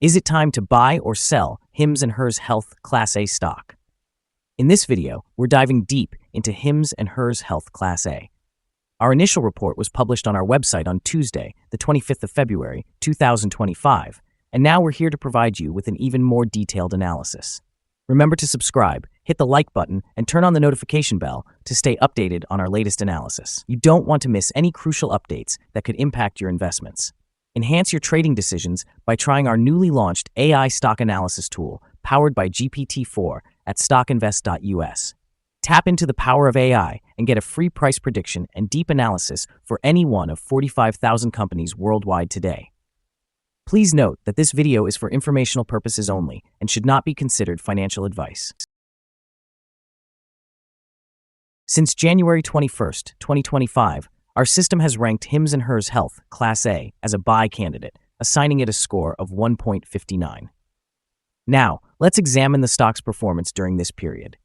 Is it time to buy or sell HIMS and HERS Health Class A stock? In this video, we're diving deep into HIMS and HERS Health Class A. Our initial report was published on our website on Tuesday, the 25th of February, 2025, and now we're here to provide you with an even more detailed analysis. Remember to subscribe, hit the like button, and turn on the notification bell to stay updated on our latest analysis. You don't want to miss any crucial updates that could impact your investments. Enhance your trading decisions by trying our newly launched AI stock analysis tool powered by GPT-4 at StockInvest.us. Tap into the power of AI and get a free price prediction and deep analysis for any one of 45,000 companies worldwide today. Please note that this video is for informational purposes only and should not be considered financial advice. Since January 21st, 2025, our system has ranked HIMS and HERS Health Class A as a buy candidate, assigning it a score of 1.59. Now, let's examine the stock's performance during this period.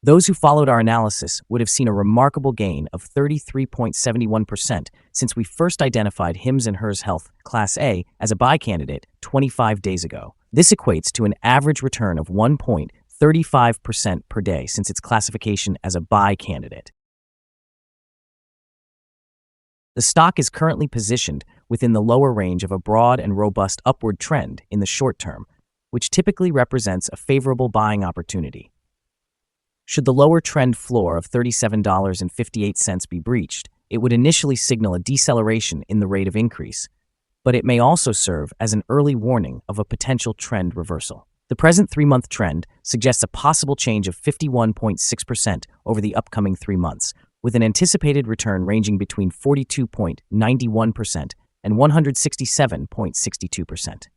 Those who followed our analysis would have seen a remarkable gain of 33.71% since we first identified HIMS and HERS Health Class A as a buy candidate 25 days ago. This equates to an average return of 1.35% per day since its classification as a buy candidate. The stock is currently positioned within the lower range of a broad and robust upward trend in the short term, which typically represents a favorable buying opportunity. Should the lower trend floor of $37.58 be breached, it would initially signal a deceleration in the rate of increase, but it may also serve as an early warning of a potential trend reversal. The present 3-month trend suggests a possible change of 51.6% over the upcoming 3 months, with an anticipated return ranging between 42.91% and 167.62%.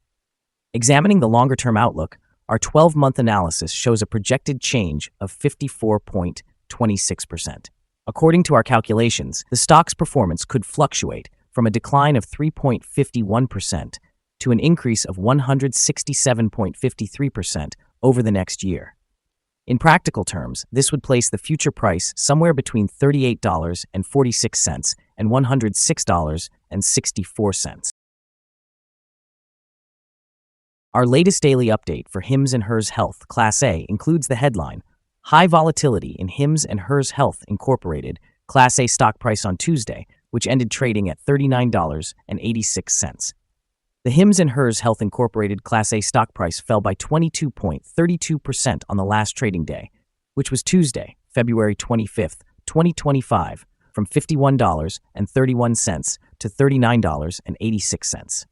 Examining the longer-term outlook, our 12-month analysis shows a projected change of 54.26%. According to our calculations, the stock's performance could fluctuate from a decline of 3.51% to an increase of 167.53% over the next year. In practical terms, this would place the future price somewhere between $38.46 and $106.64. Our latest daily update for HIMS and HERS Health Class A includes the headline, High Volatility in HIMS and HERS Health Incorporated Class A stock price on Tuesday, which ended trading at $39.86. The HIMS and HERS Health Incorporated Class A stock price fell by 22.32% on the last trading day, which was Tuesday, February 25th, 2025, from $51.31 to $39.86.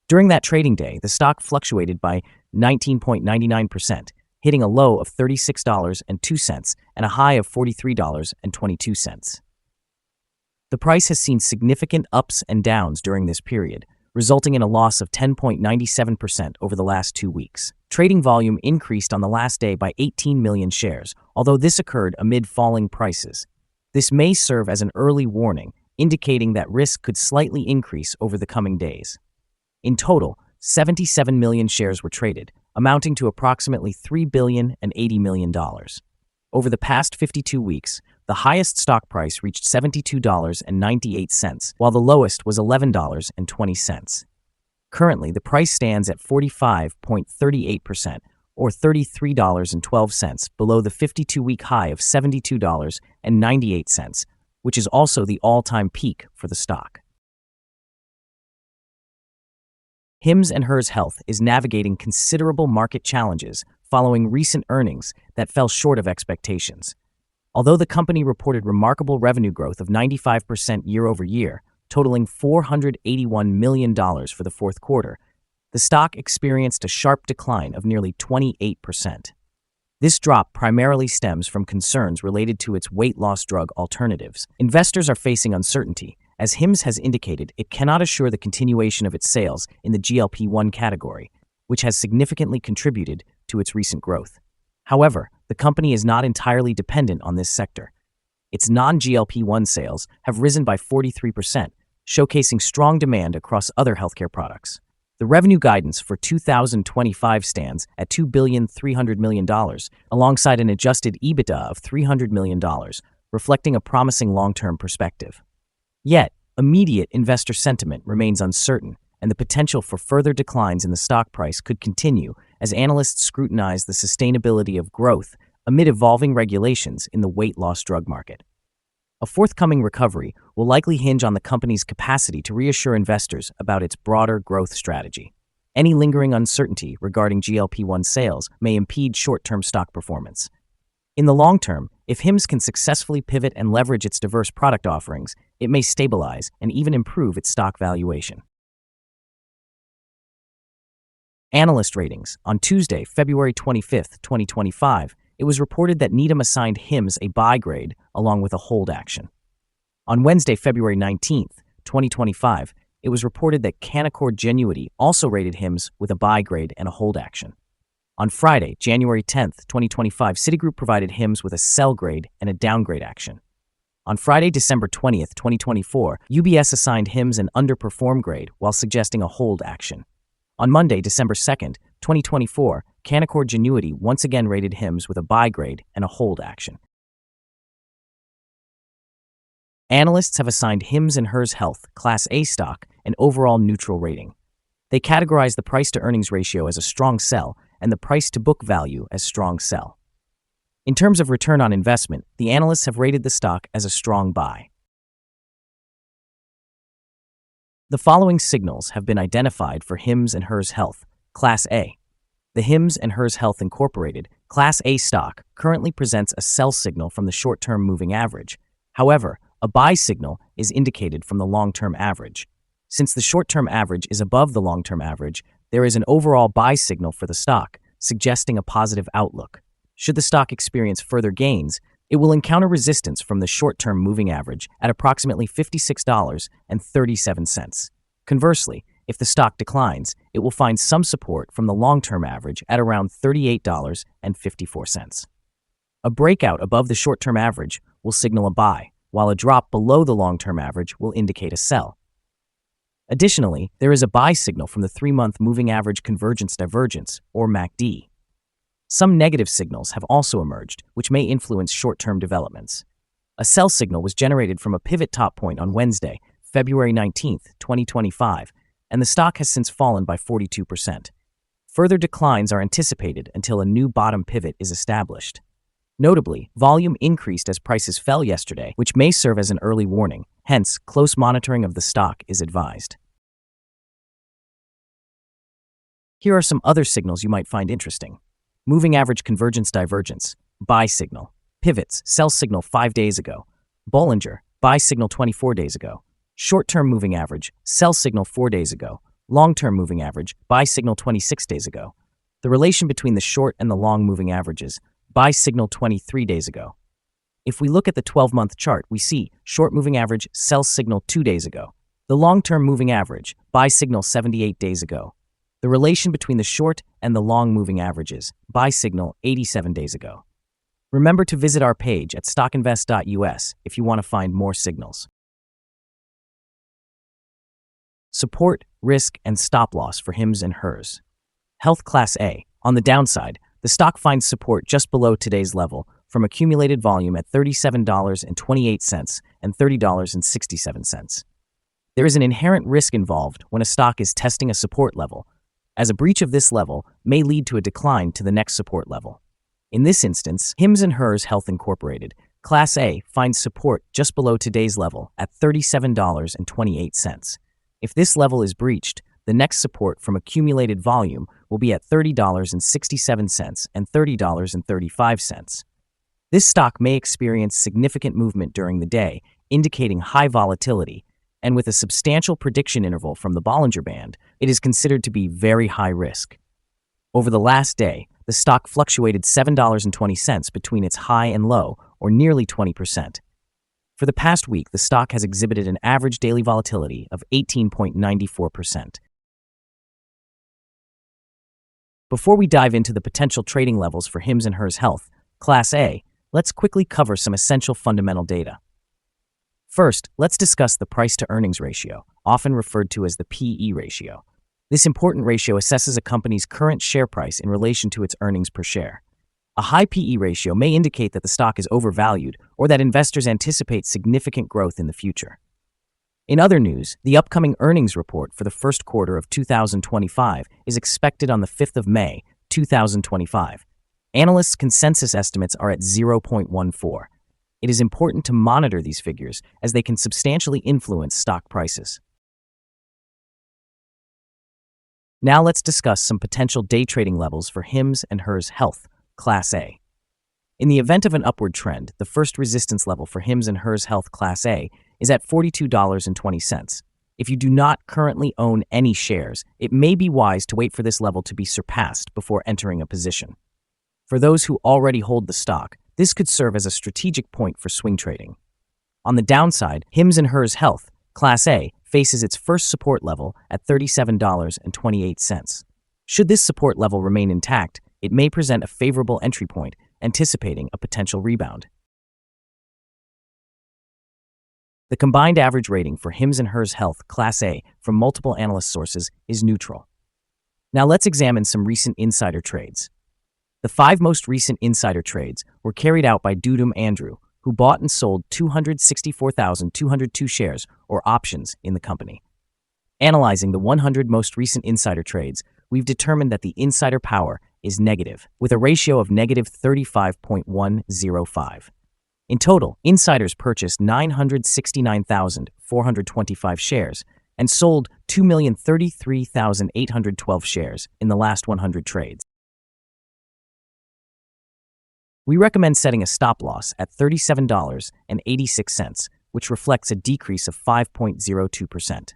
During that trading day, the stock fluctuated by 19.99%, hitting a low of $36.02 and a high of $43.22. The price has seen significant ups and downs during this period, resulting in a loss of 10.97% over the last 2 weeks. Trading volume increased on the last day by 18 million shares, although this occurred amid falling prices. This may serve as an early warning, indicating that risk could slightly increase over the coming days. In total, 77 million shares were traded, amounting to approximately $3.08 billion. Over the past 52 weeks, the highest stock price reached $72.98, while the lowest was $11.20. Currently, the price stands at 45.38%, or $33.12, below the 52-week high of $72.98, which is also the all-time peak for the stock. HIMS and HERS Health is navigating considerable market challenges following recent earnings that fell short of expectations. Although the company reported remarkable revenue growth of 95% year-over-year, totaling $481 million for the fourth quarter, the stock experienced a sharp decline of nearly 28%. This drop primarily stems from concerns related to its weight loss drug alternatives. Investors are facing uncertainty, as HIMS has indicated it cannot assure the continuation of its sales in the GLP-1 category, which has significantly contributed to its recent growth. However, the company is not entirely dependent on this sector. Its non-GLP-1 sales have risen by 43%, showcasing strong demand across other healthcare products. The revenue guidance for 2025 stands at $2.3 billion, alongside an adjusted EBITDA of $300 million, reflecting a promising long-term perspective. Yet, immediate investor sentiment remains uncertain, and the potential for further declines in the stock price could continue as analysts scrutinize the sustainability of growth amid evolving regulations in the weight loss drug market. A forthcoming recovery will likely hinge on the company's capacity to reassure investors about its broader growth strategy. Any lingering uncertainty regarding GLP-1 sales may impede short-term stock performance. In the long term, if HIMS can successfully pivot and leverage its diverse product offerings, it may stabilize and even improve its stock valuation. Analyst ratings. On Tuesday, February 25, 2025, it was reported that Needham assigned HIMS a buy grade along with a hold action. On Wednesday, February 19, 2025, it was reported that Canaccord Genuity also rated HIMS with a buy grade and a hold action. On Friday, January 10, 2025, Citigroup provided HIMS with a sell grade and a downgrade action. On Friday, December 20, 2024, UBS assigned HIMS an underperform grade while suggesting a hold action. On Monday, December 2, 2024, Canaccord Genuity once again rated HIMS with a buy grade and a hold action. Analysts have assigned HIMS and HERS Health, Class A stock, an overall neutral rating. They categorize the price-to-earnings ratio as a strong sell and the price-to-book value as strong sell. In terms of return on investment, the analysts have rated the stock as a strong buy. The following signals have been identified for HIMS and HERS Health, Class A. The HIMS and HERS Health Incorporated, Class A stock, currently presents a sell signal from the short-term moving average. However, a buy signal is indicated from the long-term average. Since the short-term average is above the long-term average, there is an overall buy signal for the stock, suggesting a positive outlook. Should the stock experience further gains, it will encounter resistance from the short-term moving average at approximately $56.37. Conversely, if the stock declines, it will find some support from the long-term average at around $38.54. A breakout above the short-term average will signal a buy, while a drop below the long-term average will indicate a sell. Additionally, there is a buy signal from the 3-month moving average convergence divergence, or MACD. Some negative signals have also emerged, which may influence short-term developments. A sell signal was generated from a pivot top point on Wednesday, February 19, 2025, and the stock has since fallen by 42%. Further declines are anticipated until a new bottom pivot is established. Notably, volume increased as prices fell yesterday, which may serve as an early warning. Hence, close monitoring of the stock is advised. Here are some other signals you might find interesting. Moving average convergence divergence, buy signal. Pivots, sell signal 5 days ago. Bollinger, buy signal 24 days ago. Short-term moving average, sell signal 4 days ago. Long-term moving average, buy signal 26 days ago. The relation between the short and the long moving averages, buy signal 23 days ago. If we look at the 12-month chart, we see short moving average, sell signal 2 days ago. The long-term moving average, buy signal 78 days ago. The relation between the short and the long moving averages, buy signal 87 days ago. Remember to visit our page at StockInvest.us if you want to find more signals. Support, risk, and stop loss for HIMS and HERS. Health Class A. On the downside, the stock finds support just below today's level from accumulated volume at $37.28 and $30.67. There is an inherent risk involved when a stock is testing a support level, as a breach of this level may lead to a decline to the next support level. In this instance, HIMS and HERS Health Incorporated, Class A, finds support just below today's level at $37.28. If this level is breached, the next support from accumulated volume will be at $30.67 and $30.35. This stock may experience significant movement during the day, indicating high volatility, and with a substantial prediction interval from the Bollinger Band, it is considered to be very high risk. Over the last day, the stock fluctuated $7.20 between its high and low, or nearly 20%. For the past week, the stock has exhibited an average daily volatility of 18.94%. Before we dive into the potential trading levels for HIMS and HERS Health, Class A, let's quickly cover some essential fundamental data. First, let's discuss the price-to-earnings ratio, often referred to as the PE ratio. This important ratio assesses a company's current share price in relation to its earnings per share. A high PE ratio may indicate that the stock is overvalued or that investors anticipate significant growth in the future. In other news, the upcoming earnings report for the first quarter of 2025 is expected on the 5th of May, 2025. Analysts' consensus estimates are at 0.14. It is important to monitor these figures as they can substantially influence stock prices. Now let's discuss some potential day trading levels for HIMS and HERS Health, Class A. In the event of an upward trend, the first resistance level for HIMS and HERS Health Class A is at $42.20. If you do not currently own any shares, it may be wise to wait for this level to be surpassed before entering a position. For those who already hold the stock, this could serve as a strategic point for swing trading. On the downside, HIMS and HERS Health, Class A, faces its first support level at $37.28. Should this support level remain intact, it may present a favorable entry point, anticipating a potential rebound. The combined average rating for HIMS and HERS Health Class A from multiple analyst sources is neutral. Now let's examine some recent insider trades. The 5 most recent insider trades were carried out by Dudum Andrew, who bought and sold 264,202 shares or options in the company. Analyzing the 100 most recent insider trades, we've determined that the insider power is negative, with a ratio of negative 35.105. In total, insiders purchased 969,425 shares and sold 2,033,812 shares in the last 100 trades. We recommend setting a stop loss at $37.86, which reflects a decrease of 5.02%.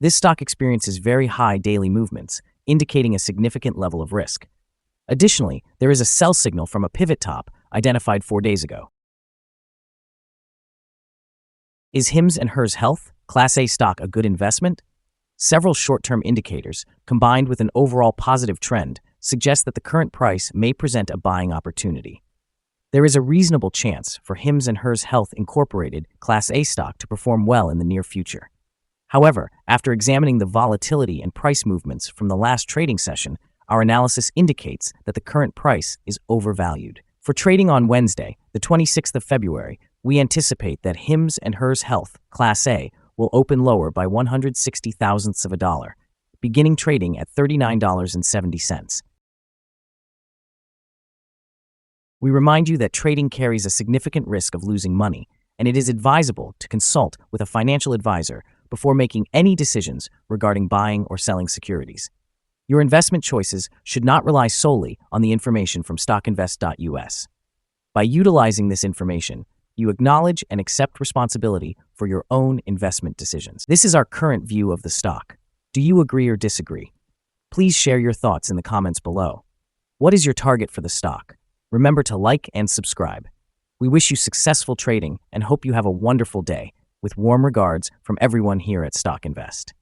This stock experiences very high daily movements, indicating a significant level of risk. Additionally, there is a sell signal from a pivot top identified 4 days ago. Is HIMS and HERS Health, Class A stock, a good investment? Several short-term indicators, combined with an overall positive trend, suggest that the current price may present a buying opportunity. There is a reasonable chance for HIMS and HERS Health Incorporated Class A stock to perform well in the near future. However, after examining the volatility and price movements from the last trading session, our analysis indicates that the current price is overvalued. For trading on Wednesday, the 26th of February, we anticipate that HIMS and HERS Health Class A will open lower by 160 thousandths of a dollar, beginning trading at $39.70. We remind you that trading carries a significant risk of losing money, and it is advisable to consult with a financial advisor before making any decisions regarding buying or selling securities. Your investment choices should not rely solely on the information from StockInvest.us. By utilizing this information, you acknowledge and accept responsibility for your own investment decisions. This is our current view of the stock. Do you agree or disagree? Please share your thoughts in the comments below. What is your target for the stock? Remember to like and subscribe. We wish you successful trading and hope you have a wonderful day. With warm regards from everyone here at Stock Invest.